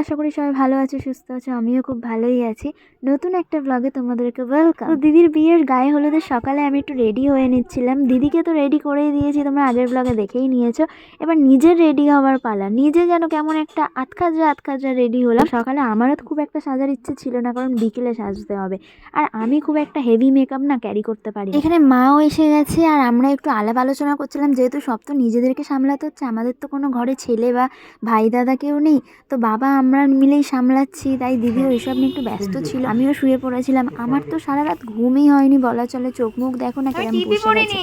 আশা করি সবাই ভালো আছো, সুস্থ আছো। আমিও খুব ভালোই আছি। নতুন একটা ব্লগে তোমাদেরকে ওয়েলকাম। তো দিদির বিয়ের গায়ে হলুদের সকালে আমি একটু রেডি হয়ে নিচ্ছিলাম। দিদিকে তো রেডি করেই দিয়েছি, তোমরা আগের ব্লগে দেখেই নিয়েছো। এবার নিজের রেডি হওয়ার পালা। নিজে যেন কেমন একটা আতখাজরা রেডি হলাম। সকালে আমারও তো খুব একটা সাজার ইচ্ছে ছিল না, কারণ বিকেলে সাজতে হবে। আর আমি খুব একটা হেভি মেকআপ না ক্যারি করতে পারি। এখানে মাও এসে গেছে, আর আমরা একটু আলাপ আলোচনা করছিলাম, যেহেতু সব তো নিজেদেরকে সামলাতে হচ্ছে। আমাদের তো কোনো ঘরে ছেলে বা ভাই দাদা কেউ নেই, তো বাবা আমরা মিলেই সামলাচ্ছি। তাই দিদিও এসব নিয়ে একটু ব্যস্ত ছিল, আমিও শুয়ে পড়েছিলাম। আমার তো সারা রাত ঘুমই হয়নি বলা চলে। চোখ মুখ দেখো না কেমন বসে গেছে।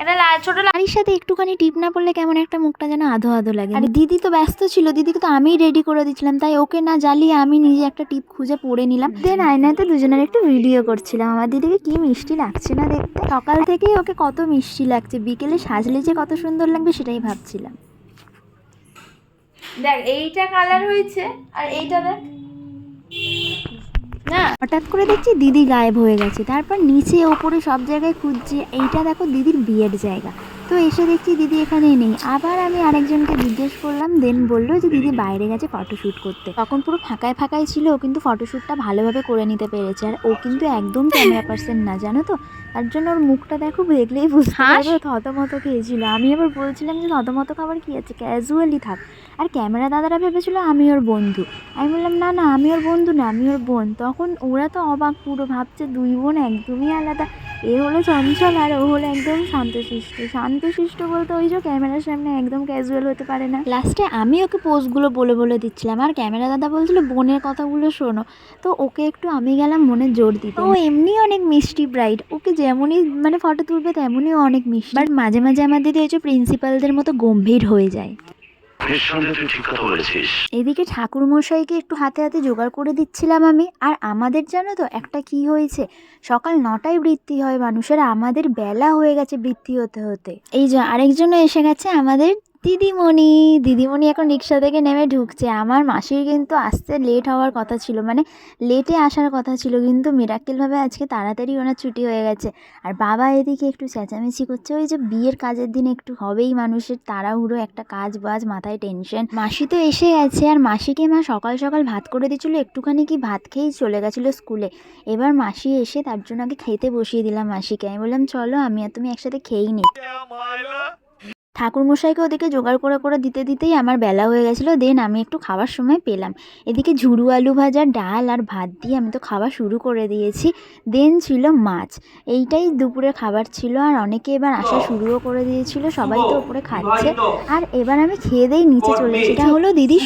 এটা ছোট লাড়ির সাথে একটুখানি টিপ না পড়লে কেমন একটা মুখটা যেন আধো আধো লাগে। আর দিদি তো ব্যস্ত ছিল, দিদিকে তো আমিই রেডি করে দিচ্ছিলাম, তাই ওকে না জ্বালিয়ে আমি নিজে একটা টিপ খুঁজে পরে নিলাম। দেন আয়নাতে দুজনের একটু ভিডিও করছিলাম। আমার দিদিকে কি মিষ্টি লাগছে না দেখতে। সকাল থেকেই ওকে কত মিষ্টি লাগছে, বিকেলে সাজলে যে কত সুন্দর লাগবে সেটাই ভাবছিলাম। দেখ এইটা কালার হয়েছে আর এইটা দেখ না। হঠাৎ করে দেখছি দিদি গায়েব হয়ে গেছে। তারপর নিচে ওপরে সব জায়গায় খুঁজছি, এইটা দেখো দিদির বিয়ের জায়গা। তো এসে দেখছি দিদি এখানে নেই। আবার আমি আরেকজনকে জিজ্ঞেস করলাম, দেন বললো যে দিদি বাইরে গেছে ফটোশ্যুট করতে। তখন পুরো ফাঁকায় ছিল, ও কিন্তু ফটোশ্যুটটা ভালোভাবে করে নিতে পেরেছে। আর ও কিন্তু একদম ক্যামেরা পার্সন না, জানো তো। তার জন্য ওর মুখটা দেখো, দেখলেই বুঝতে পারবে থতমত খেয়েছিল। আমি আবার বলছিলাম যে থতমত খাবার কি আছে, ক্যাজুয়ালি থাক। আর ক্যামেরা দাদারা ভেবেছিল আমি ওর বন্ধু। আমি বললাম না না, আমি ওর বন্ধু না, আমি ওর বোন। তখন ওরা তো অবাক, পুরো ভাবছে দুই বোন একদমই আলাদা। এ হলো চঞ্চল আর ও হলো একদম শান্তশিষ্ট বলতে ওই যে ক্যামেরার সামনে একদম ক্যাজুয়াল হতে পারে না। লাস্টে আমি ওকে পোজগুলো বলে দিচ্ছিলাম, আর ক্যামেরা দাদা বলছিল বোনের কথাগুলো শোনো। তো ওকে একটু আমি গেলাম মনে জোর দিতে। ও এমনি অনেক মিষ্টি ব্রাইড, ওকে যেমনই মানে ফটো তুলবে তেমনই অনেক মিষ্টি। বাট মাঝে মাঝে আমার দিদি হচ্ছে প্রিন্সিপালদের মতো গম্ভীর হয়ে যায়। এদিকে ঠাকুর মশাইকে একটু হাতে হাতে জোগাড় করে দিচ্ছিলাম আমি। আর আমাদের জানো তো একটা কি হয়েছে, সকাল 9টায় বৃত্তি হয় মানুষের, আমাদের বেলা হয়ে গেছে বৃত্তি হতে হতে। এই যে আরেকজনও এসে গেছে, আমাদের দিদিমণি এখন রিক্সা থেকে নেমে ঢুকছে। আমার মাসির কিন্তু আসতে লেট হওয়ার কথা ছিল, মানে লেটে আসার কথা ছিল, কিন্তু মিরাক্কেলভাবে আজকে তাড়াতাড়ি ওনার ছুটি হয়ে গেছে। আর বাবা এদিকে একটু চেঁচামেচি করছে, ওই যে বিয়ের কাজের দিন একটু হবেই মানুষের তাড়াহুড়ো, একটা কাজ বাজ, মাথায় টেনশন। মাসি তো এসে গেছে, আর মাসিকে মা সকাল সকাল ভাত করে দিয়েছিল, একটুখানি কি ভাত খেয়েই চলে গেছিলো স্কুলে। এবার মাসি এসে তার জন্য আগে খেতে বসিয়ে দিলাম মাসিকে। আমি বললাম চলো আমি আর তুমি একসাথে খেয়েই নি। ঠাকুরমশাইকে ওদিকে জোগাড় করে দিতেই আমার বেলা হয়ে গেছিলো। দেন আমি একটু খাওয়ার সময় পেলাম। এদিকে ঝুড়ু আলু ভাজা, ডাল আর ভাত দিয়ে আমি তো খাওয়া শুরু করে দিয়েছি। দেন ছিল মাছ, এইটাই দুপুরে খাবার ছিল। আর অনেকে এবার আসা শুরুও করে দিয়েছিল, সবাই তো ওপরে খাচ্ছে। আর এবার আমি খেয়ে দিয়ে নিচে চলে এসেছি। এটা হলো দিদির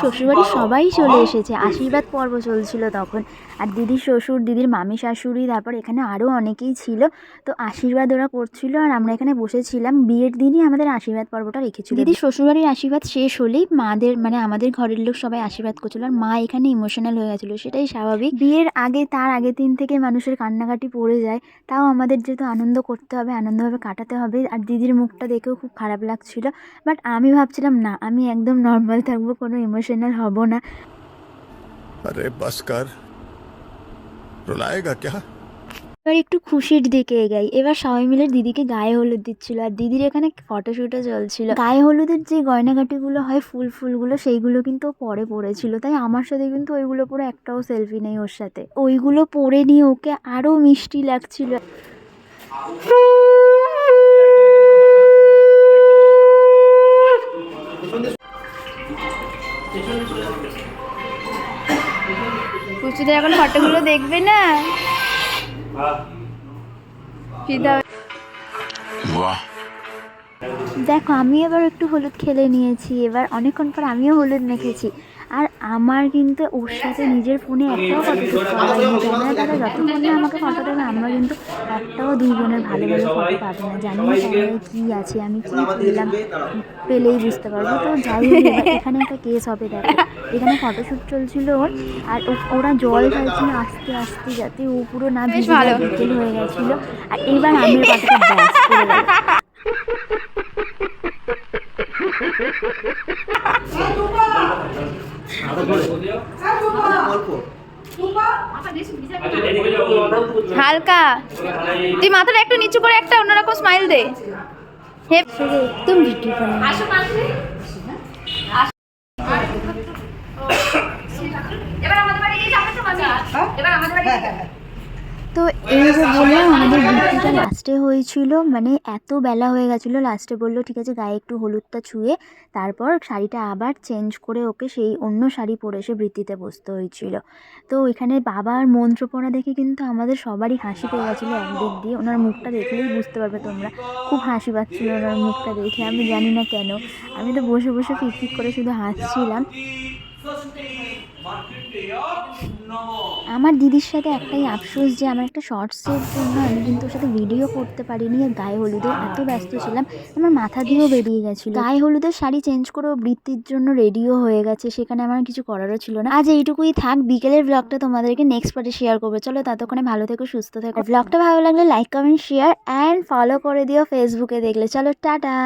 শ্বশুরবাড়ি সবাই চলে এসেছে, আশীর্বাদ পর্ব চলছিল তখন। আর দিদির শ্বশুর, দিদির মামি শাশুড়ি, তারপর এখানে আরও অনেকেই ছিল। তো আশীর্বাদ ওরা করছিল, আর আমরা এখানে বসেছিলাম। বিয়ের দিনই আমাদের আশীর্বাদ পর্বটা রেখেছিল। দিদির শ্বশুরবাড়ির আশীর্বাদ শেষ হলেই মাদের মানে আমাদের ঘরের লোক সবাই আশীর্বাদ করছিল, আর মা এখানে ইমোশনাল হয়ে গেছিলো। সেটাই স্বাভাবিক, বিয়ের আগে তার আগের দিন থেকে মানুষের কান্নাকাটি পড়ে যায়। তাও আমাদের যেহেতু আনন্দ করতে হবে, আনন্দভাবে কাটাতে হবে। আর দিদির মুখটা দেখেও খুব খারাপ লাগছিল, বাট আমি ভাবছিলাম না, আমি একদম নর্মাল থাকবো, কোনো ইমোশনাল হব না। আরে বাস কর, রুলায়েগা ক্যা? এবার একটু খুশির দিকে এগাই। এবার সবাই মিলে দিদিকে গায়ে হলুদ দিচ্ছিল, আর দিদির এখানে ফটোশ্যুটও চলছিল। গায়ে হলুদের যে গয়নাগাটিগুলো হয়, ফুলগুলো, সেইগুলো কিন্তু পরে পরেছিল। তাই আমার সাথে কিন্তু ওইগুলো পরে একটাও সেলফি নেই ওর সাথে। ওইগুলো পরে নিয়ে ওকে আরও মিষ্টি লাগছিল। কুচুদের এখন ফটোগুলো দেখবে না। দেখো আমি এবার একটু হলুদ খেলে নিয়েছি। এবার অনেকক্ষণ পর আমিও হলুদ মেখেছি। আর আমার কিন্তু ওর সাথে নিজের ফোনে একটাও ফটো শ্যুট করা হয়নি। ক্যামেরা দাদা যতক্ষণ না আমাকে ফটো দেবে, আমরা কিন্তু একটাও দুই বোনের ভালো ফটো পাবো না। জানি না ক্যামেরায় কী আছে, আমি কী তুললাম পেলেই বুঝতে পারবো। তো যাই হোক, এখানে একটা কেস হবে। দেখো এখানে ফটোশ্যুট চলছিল ওর, আর ওরা জল খাইছিল আস্তে আস্তে, যাতে ও পুরো না বিকেল হয়ে গেছিলো। আর এবার আমের পাতাটা ব্যাস করে গেল। হালকা তুই মাথাটা একটু নিচু করে একটা অন্যরকম স্মাইল দে। একদম ভিডিও তো এই যে বললাম আমাদের বৃত্তিটা লাস্টে হয়েছিল, মানে এত বেলা হয়ে গেছিলো, লাস্টে বললো ঠিক আছে গায়ে একটু হলুদটা ছুঁয়ে তারপর শাড়িটা আবার চেঞ্জ করে ওকে সেই অন্য শাড়ি পরে এসে বৃত্তিতে বসতে হয়েছিল। তো এখানে বাবার মন্ত্র পড়া দেখে কিন্তু আমাদের সবারই হাসি পেয়ে গেছিলো একদিক দিয়ে। ওনার মুখটা দেখলেই বুঝতে পারবে তোমরা, খুব হাসি পাচ্ছিলো ওনার মুখটা দেখে, আমি জানি না কেন। আমি তো বসে বসে ফিকফিক করে শুধু হাসছিলাম। আমার দিদির সাথে একটাই আফসোস যে আমার একটা শর্টসের জন্য আমি কিন্তু ওর সাথে ভিডিও করতে পারিনি। আর গায়ে হলুদে এত ব্যস্ত ছিলাম আমার মাথা দিয়েও বেরিয়ে গেছিলো। গায়ে হলুদের শাড়ি চেঞ্জ করে ও বৃত্তির জন্য রেডিও হয়ে গেছে, সেখানে আমার কিছু করারও ছিল না। আজ এইটুকুই থাক, বিকেলের ব্লগটা তোমাদেরকে নেক্সট পার্টে শেয়ার করবো। চলো ততক্ষণে ভালো থেকো, সুস্থ থেকো। ব্লগটা ভালো লাগলে like comment share and follow করে দিও ফেসবুকে দেখলে। চলো টাটা।